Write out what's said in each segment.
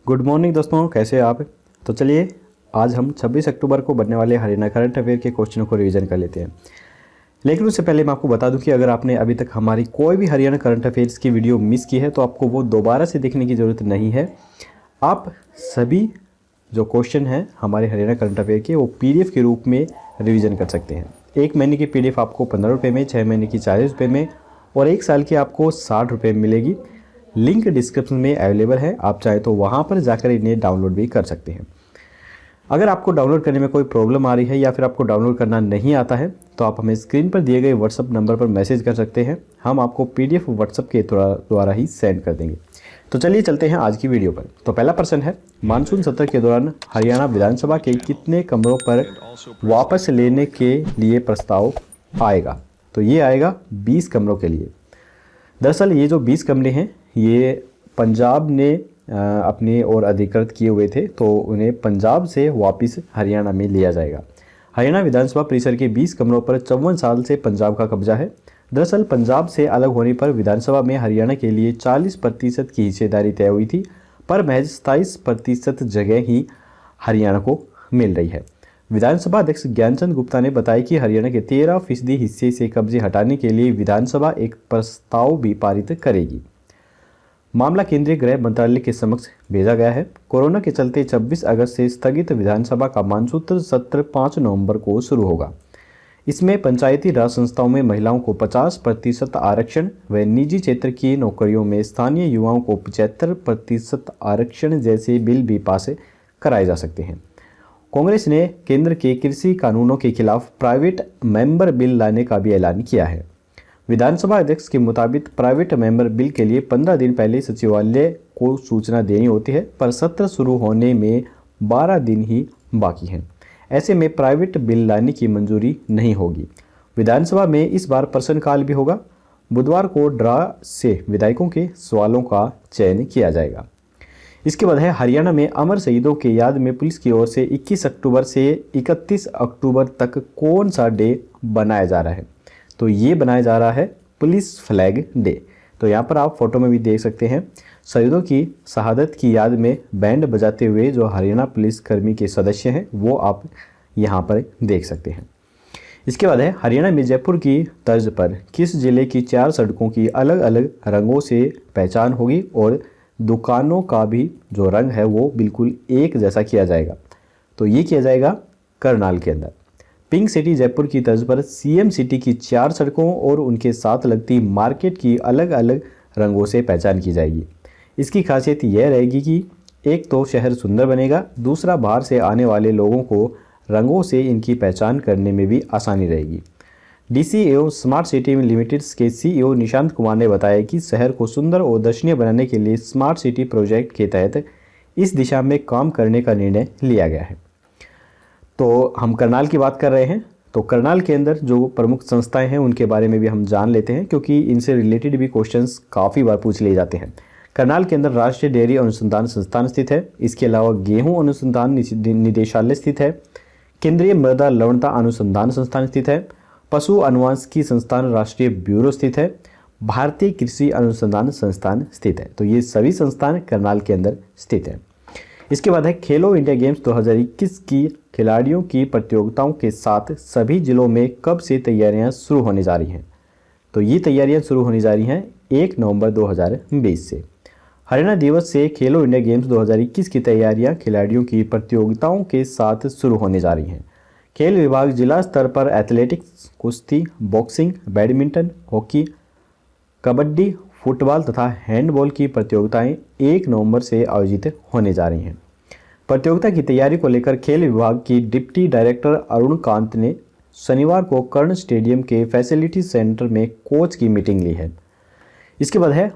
Good morning दोस्तों, कैसे हैं आप। तो चलिए आज हम 26 अक्टूबर को बनने वाले हरियाणा करंट अफेयर के क्वेश्चनों को रिवीजन कर लेते हैं। लेकिन उससे पहले मैं आपको बता दूं कि अगर आपने अभी तक हमारी कोई भी हरियाणा करंट अफेयर्स की वीडियो मिस की है तो आपको वो दोबारा से देखने की ज़रूरत नहीं है। आप सभी जो क्वेश्चन हैं हमारे हरियाणा करंट अफेयर के वो PDF के रूप में रिवीजन कर सकते हैं। 1 महीने की PDF आपको 15 रुपये में, 6 महीने की 40 रुपये में और 1 साल की आपको 60 रुपये में मिलेगी। लिंक डिस्क्रिप्शन में अवेलेबल है, आप चाहे तो वहाँ पर जाकर इन्हें डाउनलोड भी कर सकते हैं। अगर आपको डाउनलोड करने में कोई प्रॉब्लम आ रही है या फिर आपको डाउनलोड करना नहीं आता है तो आप हमें स्क्रीन पर दिए गए व्हाट्सअप नंबर पर मैसेज कर सकते हैं, हम आपको PDF व्हाट्सअप के द्वारा ही सेंड कर देंगे। तो चलिए चलते हैं आज की वीडियो पर। तो पहला प्रश्न है, मानसून सत्र के दौरान हरियाणा विधानसभा के कितने कमरों पर वापस लेने के लिए प्रस्ताव आएगा। तो ये आएगा 20 कमरों के लिए। दरअसल ये जो 20 कमरे हैं ये पंजाब ने अपने और अधिकृत किए हुए थे, तो उन्हें पंजाब से वापस हरियाणा में लिया जाएगा। हरियाणा विधानसभा परिसर के 20 कमरों पर 54 साल से पंजाब का कब्जा है। दरअसल पंजाब से अलग होने पर विधानसभा में हरियाणा के लिए 40% की हिस्सेदारी तय हुई थी, पर महज 27% जगह ही हरियाणा को मिल रही है। विधानसभा अध्यक्ष ज्ञानचंद गुप्ता ने बताया कि हरियाणा के 13% हिस्से से कब्जे हटाने के लिए विधानसभा एक प्रस्ताव भी पारित करेगी। मामला केंद्रीय गृह मंत्रालय के समक्ष भेजा गया है। कोरोना के चलते 26 अगस्त से स्थगित विधानसभा का मानसून सत्र 5 नवंबर को शुरू होगा। इसमें पंचायती राज संस्थाओं में महिलाओं को 50% आरक्षण व निजी क्षेत्र की नौकरियों में स्थानीय युवाओं को 75% आरक्षण जैसे बिल भी पास कराए जा सकते हैं। कांग्रेस ने केंद्र के कृषि कानूनों के खिलाफ प्राइवेट मेंबर बिल लाने का भी ऐलान किया है। विधानसभा अध्यक्ष के मुताबिक प्राइवेट मेंबर बिल के लिए 15 दिन पहले सचिवालय को सूचना देनी होती है, पर सत्र शुरू होने में 12 दिन ही बाकी हैं। ऐसे में प्राइवेट बिल लाने की मंजूरी नहीं होगी। विधानसभा में इस बार प्रश्नकाल भी होगा। बुधवार को ड्रा से विधायकों के सवालों का चयन किया जाएगा। इसके बाद है, हरियाणा में अमर शहीदों के याद में पुलिस की ओर से 21 अक्टूबर से 31 अक्टूबर तक कौन सा डे बनाया जा रहा है। तो ये बनाया जा रहा है पुलिस फ्लैग डे। तो यहाँ पर आप फोटो में भी देख सकते हैं शहीदों की शहादत की याद में बैंड बजाते हुए जो हरियाणा पुलिस कर्मी के सदस्य हैं वो आप यहाँ पर देख सकते हैं। इसके बाद है, हरियाणा में जयपुर की तर्ज पर किस जिले की 4 सड़कों की अलग अलग रंगों से पहचान होगी और दुकानों का भी जो रंग है वो बिल्कुल एक जैसा किया जाएगा। तो ये किया जाएगा करनाल के अंदर। पिंक सिटी जयपुर की तर्ज पर CM सिटी की 4 सड़कों और उनके साथ लगती मार्केट की अलग अलग रंगों से पहचान की जाएगी। इसकी खासियत यह रहेगी कि एक तो शहर सुंदर बनेगा, दूसरा बाहर से आने वाले लोगों को रंगों से इनकी पहचान करने में भी आसानी रहेगी। DC एवं स्मार्ट सिटी लिमिटेड के CEO निशांत कुमार ने बताया कि शहर को सुंदर और दर्शनीय बनाने के लिए स्मार्ट सिटी प्रोजेक्ट के तहत इस दिशा में काम करने का निर्णय लिया गया है। तो हम करनाल की बात कर रहे हैं, तो करनाल के अंदर जो प्रमुख संस्थाएं हैं उनके बारे में भी हम जान लेते हैं, क्योंकि इनसे रिलेटेड भी क्वेश्चंस काफ़ी बार पूछ लिए जाते हैं। करनाल के अंदर राष्ट्रीय डेयरी अनुसंधान संस्थान स्थित है। इसके अलावा गेहूं अनुसंधान निदेशालय स्थित है। केंद्रीय मृदा लवणता अनुसंधान संस्थान स्थित है। पशु अनुवांशिकी संस्थान राष्ट्रीय ब्यूरो स्थित है। भारतीय कृषि अनुसंधान संस्थान स्थित है। तो ये सभी संस्थान करनाल के अंदर स्थित है। इसके बाद है, खेलो इंडिया गेम्स 2021 की खिलाड़ियों की प्रतियोगिताओं के साथ सभी जिलों में कब से तैयारियां शुरू होने जा रही हैं। तो ये तैयारियां शुरू होने जा रही हैं 1 नवंबर 2020 से। हरियाणा दिवस से खेलो इंडिया गेम्स 2021 की तैयारियां खिलाड़ियों की प्रतियोगिताओं के साथ शुरू होने जा रही हैं। खेल विभाग जिला स्तर पर एथलेटिक्स, कुश्ती, boxing, badminton, hockey, kabaddi, football तथा हैंडबॉल की प्रतियोगिताएं 1 नवंबर से आयोजित होने जा रही हैं। प्रतियोगिता की तैयारी को लेकर खेल विभाग की डिप्टी डायरेक्टर अरुण कांत ने शनिवार को कर्ण स्टेडियम के फैसिलिटी सेंटर में कोच की मीटिंग ली है। इसके बाद है,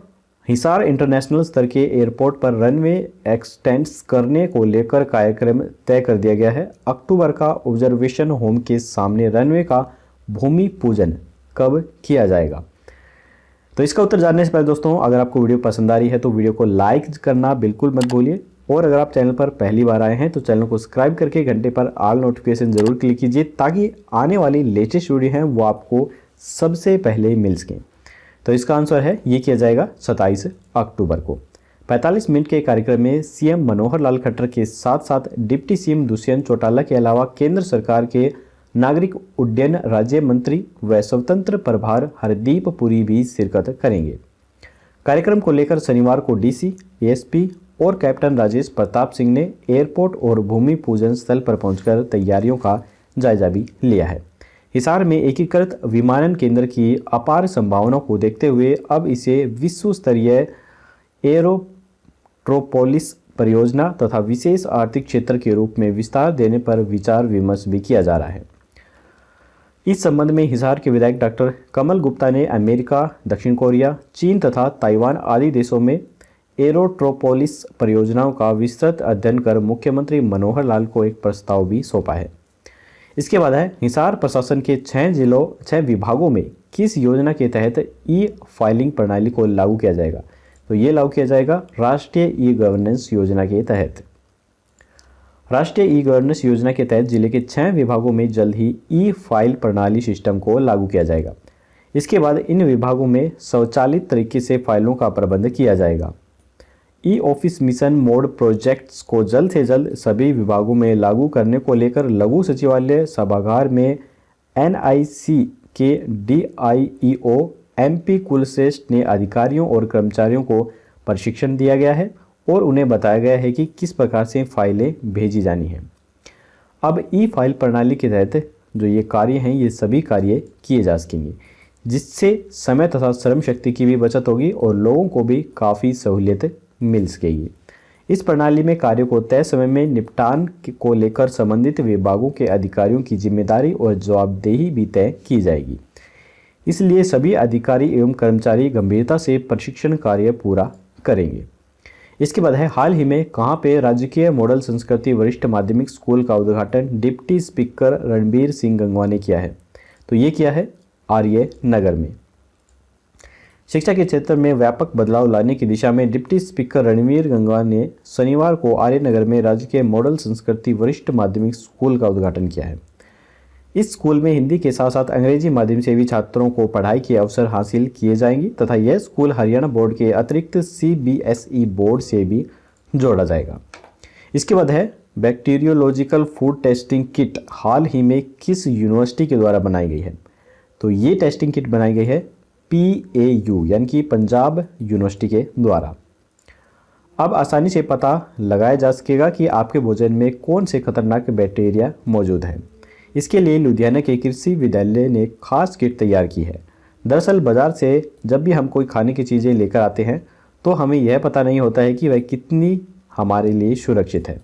हिसार इंटरनेशनल स्तर के एयरपोर्ट पर रनवे एक्सटेंड्स करने को लेकर कार्यक्रम तय कर दिया गया है। अक्टूबर का ऑब्जर्वेशन होम के सामने रनवे का भूमि पूजन कब किया जाएगा। तो इसका उत्तर जानने से पहले दोस्तों, अगर आपको वीडियो पसंद आ रही है तो वीडियो को लाइक करना बिल्कुल मत भूलिए, और अगर आप चैनल पर पहली बार आए हैं तो चैनल को सब्सक्राइब करके घंटे पर ऑल नोटिफिकेशन जरूर क्लिक कीजिए, ताकि आने वाली लेटेस्ट वीडियो हैं वो आपको सबसे पहले मिल सकें। तो इसका आंसर है, ये किया जाएगा 27 अक्टूबर को। 45 मिनट के कार्यक्रम में सीएम मनोहर लाल खट्टर के साथ साथ डिप्टी सीएम दुष्यंत चौटाला के अलावा केंद्र सरकार के नागरिक उड्डयन राज्य मंत्री व स्वतंत्र प्रभार हरदीप पुरी भी शिरकत करेंगे। कार्यक्रम को लेकर शनिवार को डीसी, एएसपी और कैप्टन राजेश प्रताप सिंह ने एयरपोर्ट और भूमि पूजन स्थल पर पहुंचकर तैयारियों का जायजा भी लिया है। हिसार में एकीकृत विमानन केंद्र की अपार संभावनाओं को देखते हुए अब इसे विश्व स्तरीय एरोट्रोपोलिस परियोजना तथा विशेष आर्थिक क्षेत्र के रूप में विस्तार देने पर विचार विमर्श भी किया जा रहा है। इस संबंध में हिसार के विधायक डॉक्टर कमल गुप्ता ने अमेरिका, दक्षिण कोरिया, चीन तथा ताइवान आदि देशों में एरोट्रोपोलिस परियोजनाओं का विस्तृत अध्ययन कर मुख्यमंत्री मनोहर लाल को एक प्रस्ताव भी सौंपा है। इसके बाद है हिसार प्रशासन के 6 विभागों में किस योजना के तहत ई फाइलिंग प्रणाली को लागू किया जाएगा। तो ये लागू किया जाएगा राष्ट्रीय ई गवर्नेंस योजना के तहत। राष्ट्रीय ई गवर्नेंस योजना के तहत जिले के 6 विभागों में जल्द ही ई फाइल प्रणाली सिस्टम को लागू किया जाएगा। इसके बाद इन विभागों में स्वचालित तरीके से फाइलों का प्रबंध किया जाएगा। E office mission mode projects को जल्द से जल्द सभी विभागों में लागू करने को लेकर लघु सचिवालय सभागार में एनआईसी के डीआईईओ एमपी कुलश्रेष्ठ ने अधिकारियों और कर्मचारियों को प्रशिक्षण दिया गया है और उन्हें बताया गया है कि किस प्रकार से फाइलें भेजी जानी हैं। अब ई फाइल प्रणाली के तहत जो ये कार्य हैं ये सभी कार्य किए जा सकेंगे, जिससे समय तथा श्रम शक्ति की भी बचत होगी और लोगों को भी काफ़ी सहूलियत मिल सकेगी। इस प्रणाली में कार्यों को तय समय में निपटान को लेकर संबंधित विभागों के अधिकारियों की जिम्मेदारी और जवाबदेही भी तय की जाएगी। इसलिए सभी अधिकारी एवं कर्मचारी गंभीरता से प्रशिक्षण कार्य पूरा करेंगे। इसके बाद है हाल ही में कहां पे राजकीय मॉडल संस्कृति वरिष्ठ माध्यमिक स्कूल का उद्घाटन डिप्टी स्पीकर रणबीर सिंह गंगवा ने किया है। तो ये किया है आर्य नगर में। शिक्षा के क्षेत्र में व्यापक बदलाव लाने की दिशा में डिप्टी स्पीकर रणबीर गंगवा ने शनिवार को आर्य नगर में राजकीय मॉडल संस्कृति वरिष्ठ माध्यमिक स्कूल का उद्घाटन किया है। इस स्कूल में हिंदी के साथ साथ अंग्रेजी माध्यम से भी छात्रों को पढ़ाई के अवसर हासिल किए जाएंगे तथा यह स्कूल हरियाणा बोर्ड के अतिरिक्त सीबीएसई बोर्ड से भी जोड़ा जाएगा। इसके बाद है बैक्टीरियोलॉजिकल फूड टेस्टिंग किट हाल ही में किस यूनिवर्सिटी के द्वारा बनाई गई है। तो ये टेस्टिंग किट बनाई गई है PAU यानी कि पंजाब यूनिवर्सिटी के द्वारा। अब आसानी से पता लगाया जा सकेगा कि आपके भोजन में कौन से खतरनाक बैक्टीरिया मौजूद हैं। इसके लिए लुधियाना के कृषि विद्यालय ने खास किट तैयार की है। दरअसल बाजार से जब भी हम कोई खाने की चीज़ें लेकर आते हैं तो हमें यह पता नहीं होता है कि वह कितनी हमारे लिए सुरक्षित है।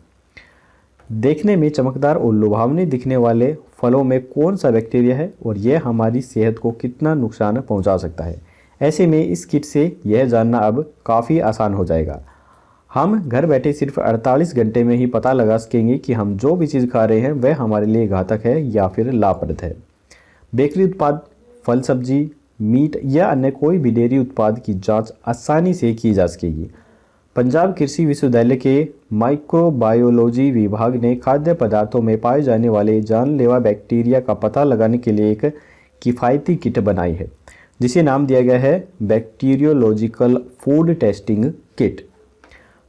देखने में चमकदार और लुभावने दिखने वाले फलों में कौन सा बैक्टीरिया है और यह हमारी सेहत को कितना नुकसान पहुंचा सकता है। ऐसे में इस किट से यह जानना अब काफ़ी आसान हो जाएगा। हम घर बैठे सिर्फ 48 घंटे में ही पता लगा सकेंगे कि हम जो भी चीज़ खा रहे हैं वह हमारे लिए घातक है या फिर लाभप्रद है। बेकरी उत्पाद, फल सब्जी, मीट या अन्य कोई भी डेयरी उत्पाद की जांच आसानी से की जा सकेगी। पंजाब कृषि विश्वविद्यालय के माइक्रोबायोलॉजी विभाग ने खाद्य पदार्थों में पाए जाने वाले जानलेवा बैक्टीरिया का पता लगाने के लिए एक किफ़ायती किट बनाई है, जिसे नाम दिया गया है bacteriological food testing kit.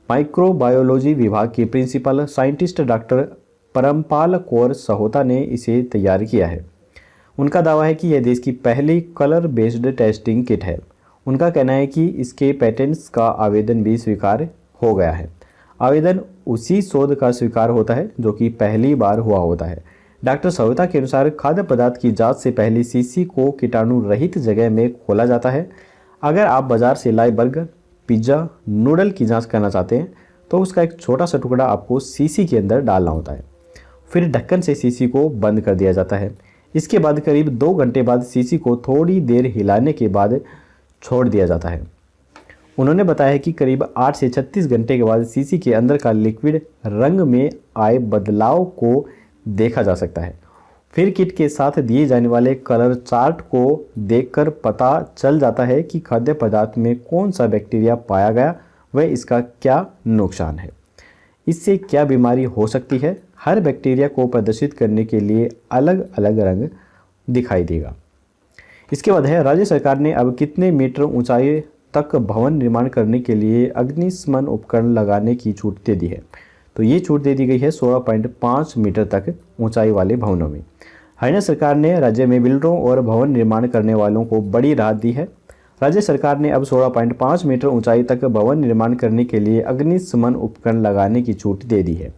Microbiology विभाग के principal scientist doctor Parampal Kaur Sahota ने इसे तैयार किया है। उनका दावा है कि यह देश की पहली कलर बेस्ड टेस्टिंग किट है। उनका कहना है कि इसके पेटेंट्स का आवेदन भी स्वीकार हो गया है। आवेदन उसी शोध का स्वीकार होता है जो कि पहली बार हुआ होता है। डॉक्टर सहोता के अनुसार खाद्य पदार्थ की जांच से पहले सीसी को कीटाणु रहित जगह में खोला जाता है। अगर आप बाजार से लाए बर्गर, पिज्ज़ा, नूडल की जांच करना चाहते हैं तो उसका एक छोटा सा टुकड़ा आपको सीसी के अंदर डालना होता है। फिर ढक्कन से सीसी को बंद कर दिया जाता है। इसके बाद करीब 2 घंटे बाद सीसी को थोड़ी देर हिलाने के बाद छोड़ दिया जाता है। उन्होंने बताया कि करीब 8 से 36 घंटे के बाद सीसी के अंदर का लिक्विड रंग में आए बदलाव को देखा जा सकता है। फिर किट के साथ दिए जाने वाले कलर चार्ट को देखकर पता चल जाता है कि खाद्य पदार्थ में कौन सा बैक्टीरिया पाया गया व इसका क्या नुकसान है, इससे क्या बीमारी हो सकती है। हर बैक्टीरिया को प्रदर्शित करने के लिए अलग अलग रंग दिखाई देगा। इसके बाद है राज्य सरकार ने अब कितने मीटर ऊंचाई तक भवन निर्माण करने के लिए अग्निशमन उपकरण लगाने की छूट दे दी है। तो ये छूट दे दी गई है 16.5 मीटर तक ऊंचाई वाले भवनों में। हरियाणा सरकार ने राज्य में बिल्डरों और भवन निर्माण करने वालों को बड़ी राहत दी है। राज्य सरकार ने अब 16.5 मीटर ऊंचाई तक भवन निर्माण करने के लिए अग्निशमन उपकरण लगाने की छूट दे दी है।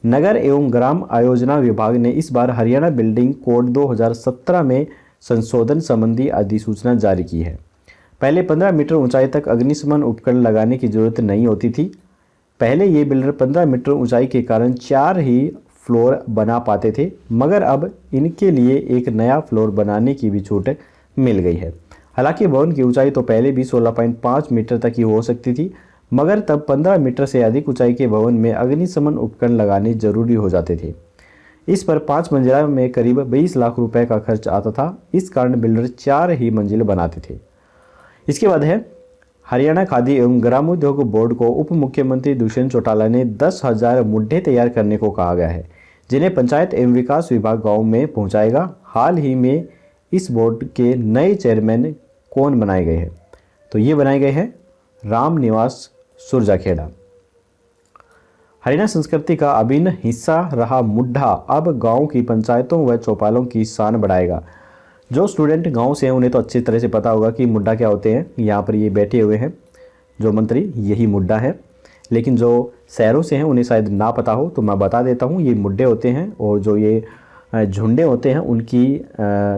नगर एवं ग्राम आयोजना विभाग ने इस बार हरियाणा बिल्डिंग कोड 2017 में संशोधन संबंधी अधिसूचना जारी की है। पहले 15 मीटर ऊंचाई तक अग्निशमन उपकरण लगाने की जरूरत नहीं होती थी। पहले ये बिल्डर 15 मीटर ऊंचाई के कारण 4 ही फ्लोर बना पाते थे, मगर अब इनके लिए एक नया फ्लोर बनाने की भी छूट मिल गई है। हालांकि भवन की ऊंचाई तो पहले भी 16.5 मीटर तक ही हो सकती थी, मगर तब 15 मीटर से अधिक ऊंचाई के भवन में अग्निशमन उपकरण लगाने जरूरी हो जाते थे। इस पर 5 मंजिला में करीब 22 लाख रुपए का खर्च आता था। इस कारण बिल्डर 4 ही मंजिल बनाते थे। इसके बाद है हरियाणा खादी एवं ग्रामोद्योग बोर्ड को उप मुख्यमंत्री दुष्यंत चौटाला ने 10,000 मुड्ढे तैयार करने को कहा गया है, जिन्हें पंचायत एवं विकास विभाग गाँव में पहुँचाएगा। हाल ही में इस बोर्ड के नए चेयरमैन कौन बनाए गए हैं? तो ये बनाए गए हैं राम निवास सुरजाखेड़ा। हरियाणा संस्कृति का अभिन्न हिस्सा रहा मुड्ढा अब गांव की पंचायतों व चौपालों की शान बढ़ाएगा। जो स्टूडेंट गांव से हैं उन्हें तो अच्छी तरह से पता होगा कि मुड्ढा क्या होते हैं। यहाँ पर ये बैठे हुए हैं जो मंत्री, यही मुड्ढा है। लेकिन जो शहरों से हैं उन्हें शायद ना पता हो, तो मैं बता देता हूँ। ये मुड्ढे होते हैं और जो ये झुंडे होते हैं उनकी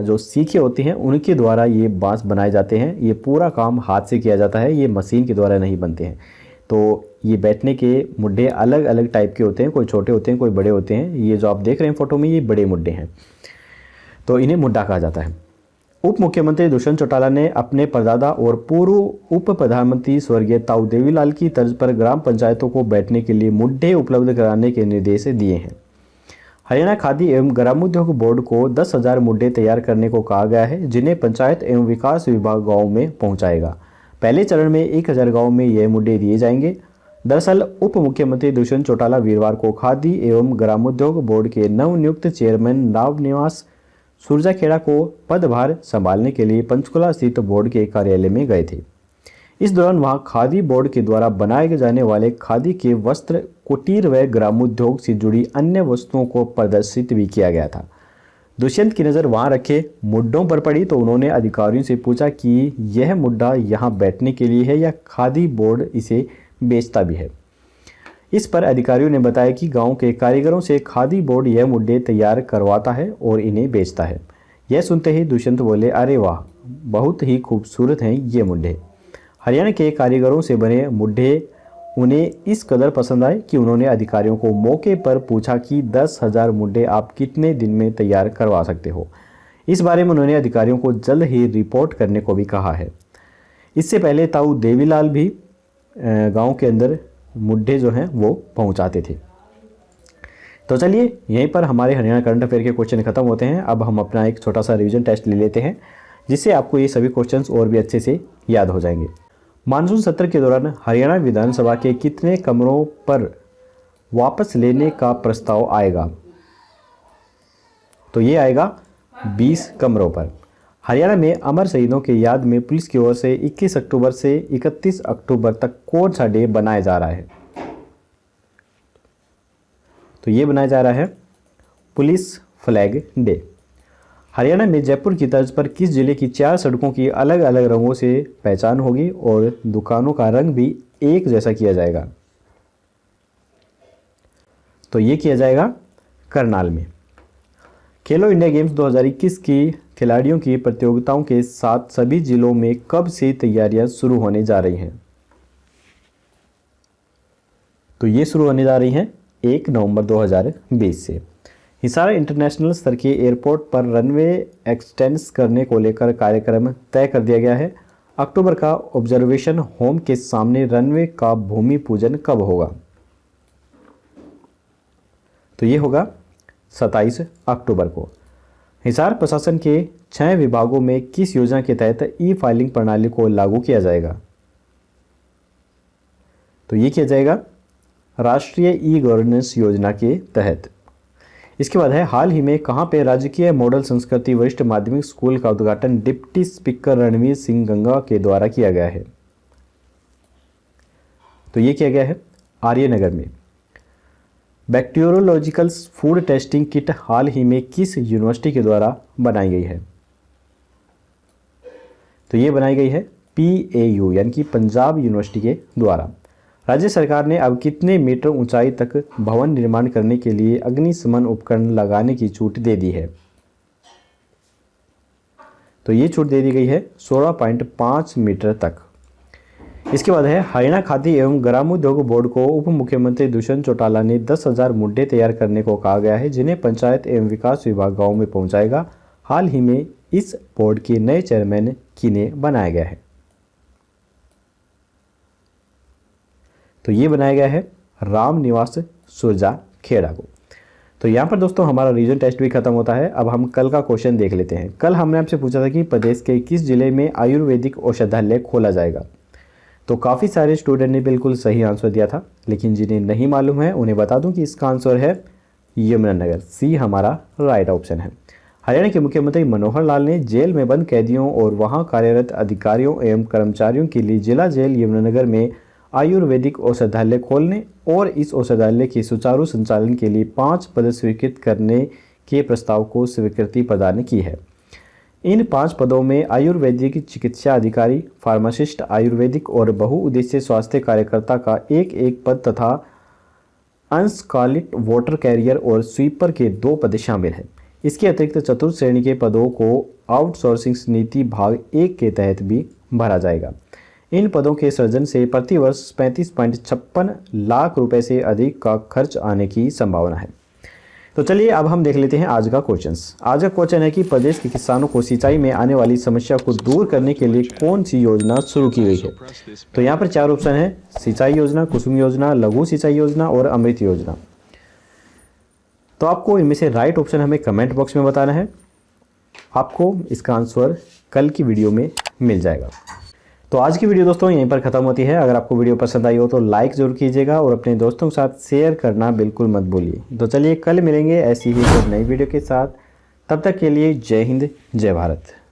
जो सीखें होती हैं उनके द्वारा ये बांस बनाए जाते हैं। ये पूरा काम हाथ से किया जाता है, ये मशीन के द्वारा नहीं बनते हैं। तो ये बैठने के मुड्ढे अलग अलग टाइप के होते हैं, कोई छोटे होते हैं, कोई बड़े होते हैं। ये जो आप देख रहे हैं फोटो में, ये बड़े मुड्ढे हैं, तो इन्हें मुड्ढा कहा जाता है। उप मुख्यमंत्री दुष्यंत चौटाला ने अपने परदादा और पूर्व उप प्रधानमंत्री स्वर्गीय ताऊ देवीलाल की तर्ज पर ग्राम पंचायतों को बैठने के लिए मुड्ढे उपलब्ध कराने के निर्देश दिए हैं। हरियाणा खादी एवं ग्रामोद्योग बोर्ड को 10,000 मुड्ढे तैयार करने को कहा गया है, जिन्हें पंचायत एवं विकास विभाग गाँव में पहुँचाएगा। पहले चरण में 1,000 गाँव में यह मुड्ढे दिए जाएंगे। दरअसल उप मुख्यमंत्री दुष्यंत चौटाला वीरवार को खादी एवं ग्रामोद्योग बोर्ड के नवनियुक्त चेयरमैन रामनिवास सुरजाखेड़ा को पदभार संभालने के लिए पंचकुला स्थित बोर्ड के कार्यालय में गए थे। इस दौरान वहां खादी बोर्ड के द्वारा बनाए जाने वाले खादी के वस्त्र, कुटीर व ग्रामोद्योग से जुड़ी अन्य वस्तुओं को प्रदर्शित भी किया गया था। दुष्यंत की नज़र वहां रखे मुड्ढों पर पड़ी तो उन्होंने अधिकारियों से पूछा कि यह मुड्ढा यहाँ बैठने के लिए है या खादी बोर्ड इसे बेचता भी है। इस पर अधिकारियों ने बताया कि गांव के कारीगरों से खादी बोर्ड यह मुड्ढे तैयार करवाता है और इन्हें बेचता है। यह सुनते ही दुष्यंत बोले, अरे वाह, बहुत ही खूबसूरत हैं ये मुड्ढे। हरियाणा के कारीगरों से बने मुड्ढे उन्हें इस कदर पसंद आए कि उन्होंने अधिकारियों को मौके पर पूछा कि 10,000 मुड्ढे आप कितने दिन में तैयार करवा सकते हो। इस बारे में उन्होंने अधिकारियों को जल्द ही रिपोर्ट करने को भी कहा है। इससे पहले ताऊ देवीलाल भी गांव के अंदर मुड्ढे जो हैं वो पहुंचाते थे। तो चलिए, यहीं पर हमारे हरियाणा करंट अफेयर के क्वेश्चन खत्म होते हैं। अब हम अपना एक छोटा सा रिवीजन टेस्ट ले लेते हैं, जिससे आपको ये सभी क्वेश्चंस और भी अच्छे से याद हो जाएंगे। मानसून सत्र के दौरान हरियाणा विधानसभा के कितने कमरों पर वापस लेने का प्रस्ताव आएगा? तो ये आएगा 20 कमरों पर। हरियाणा में अमर शहीदों के याद में पुलिस की ओर से 21 अक्टूबर से 31 अक्टूबर तक कौन सा डे बनाया जा रहा है? तो ये बनाया जा रहा है पुलिस फ्लैग डे। हरियाणा में जयपुर की तर्ज पर किस जिले की 4 सड़कों की अलग अलग रंगों से पहचान होगी और दुकानों का रंग भी एक जैसा किया जाएगा? तो ये किया जाएगा करनाल में। खेलो इंडिया गेम्स 2021 की खिलाड़ियों की प्रतियोगिताओं के साथ सभी जिलों में कब से तैयारियां शुरू होने जा रही हैं? तो ये शुरू होने जा रही हैं 1 नवंबर 2020 से। हिसार इंटरनेशनल स्तर के एयरपोर्ट पर रनवे एक्सटेंस करने को लेकर कार्यक्रम तय कर दिया गया है। अक्टूबर का ऑब्जर्वेशन होम के सामने रनवे का भूमि पूजन कब होगा? तो ये होगा 27 अक्टूबर को। हिसार प्रशासन के 6 विभागों में किस योजना के तहत ई फाइलिंग प्रणाली को लागू किया जाएगा? तो ये किया जाएगा राष्ट्रीय ई गवर्नेंस योजना के तहत। इसके बाद है, हाल ही में कहां पे राजकीय मॉडल संस्कृति वरिष्ठ माध्यमिक स्कूल का उद्घाटन डिप्टी स्पीकर रणवीर सिंह गंगा के द्वारा किया गया है? तो ये किया गया है आर्यनगर में। बैक्टीरियोलॉजिकल फूड टेस्टिंग किट हाल ही में किस यूनिवर्सिटी के द्वारा बनाई गई है? तो ये बनाई गई है PAU यानी कि पंजाब यूनिवर्सिटी के द्वारा। राज्य सरकार ने अब कितने मीटर ऊंचाई तक भवन निर्माण करने के लिए अग्निशमन उपकरण लगाने की छूट दे दी है? तो ये छूट दे दी गई है 16.5 मीटर तक। इसके बाद है हरियाणा खाद्य एवं ग्रामोद्योग बोर्ड को उप मुख्यमंत्री दुष्यंत चौटाला ने 10,000 मुड्डे तैयार करने को कहा गया है, जिन्हें पंचायत एवं विकास विभाग गाँव में पहुंचाएगा। हाल ही में इस बोर्ड के नए चेयरमैन किन्हें बनाया गया है? तो ये बनाया गया है रामनिवास सुरजा खेड़ा को। तो यहाँ पर दोस्तों हमारा रीजन टेस्ट भी खत्म होता है। अब हम कल का क्वेश्चन देख लेते हैं। कल हमने आपसे पूछा था कि प्रदेश के किस जिले में आयुर्वेदिक औषधालय खोला जाएगा। तो काफ़ी सारे स्टूडेंट ने बिल्कुल सही आंसर दिया था, लेकिन जिन्हें नहीं मालूम है उन्हें बता दूं कि इसका आंसर है यमुनानगर। सी हमारा राइट ऑप्शन है। हरियाणा के मुख्यमंत्री मनोहर लाल ने जेल में बंद कैदियों और वहां कार्यरत अधिकारियों एवं कर्मचारियों के लिए जिला जेल यमुनानगर में आयुर्वेदिक औषधालय खोलने और इस औषधालय के सुचारू संचालन के लिए 5 पद स्वीकृत करने के प्रस्ताव को स्वीकृति प्रदान की है। इन 5 पदों में आयुर्वेदिक चिकित्सा अधिकारी, फार्मासिस्ट, आयुर्वेदिक और बहुउद्देशीय स्वास्थ्य कार्यकर्ता का एक पद तथा अनस्कॉलिट वाटर कैरियर और स्वीपर के 2 पद शामिल हैं। इसके अतिरिक्त चतुर्थ श्रेणी के पदों को आउटसोर्सिंग नीति भाग 1 के तहत भी भरा जाएगा। इन पदों के सृजन से प्रतिवर्ष 35.56 लाख रुपए से अधिक का खर्च आने की संभावना है। तो चलिए अब हम देख लेते हैं आज का क्वेश्चन। आज का क्वेश्चन है कि प्रदेश के किसानों को सिंचाई में आने वाली समस्या को दूर करने के लिए कौन सी योजना शुरू की गई है? तो यहाँ पर 4 ऑप्शन है, सिंचाई योजना, कुसुम योजना, लघु सिंचाई योजना और अमृत योजना। तो आपको इनमें से राइट ऑप्शन हमें कमेंट बॉक्स में बताना है। आपको इसका आंसर कल की वीडियो में मिल जाएगा। तो आज की वीडियो दोस्तों यहीं पर ख़त्म होती है। अगर आपको वीडियो पसंद आई हो तो लाइक ज़रूर कीजिएगा और अपने दोस्तों के साथ शेयर करना बिल्कुल मत भूलिए। तो चलिए कल मिलेंगे ऐसी ही एक नई वीडियो के साथ। तब तक के लिए जय हिंद, जय भारत।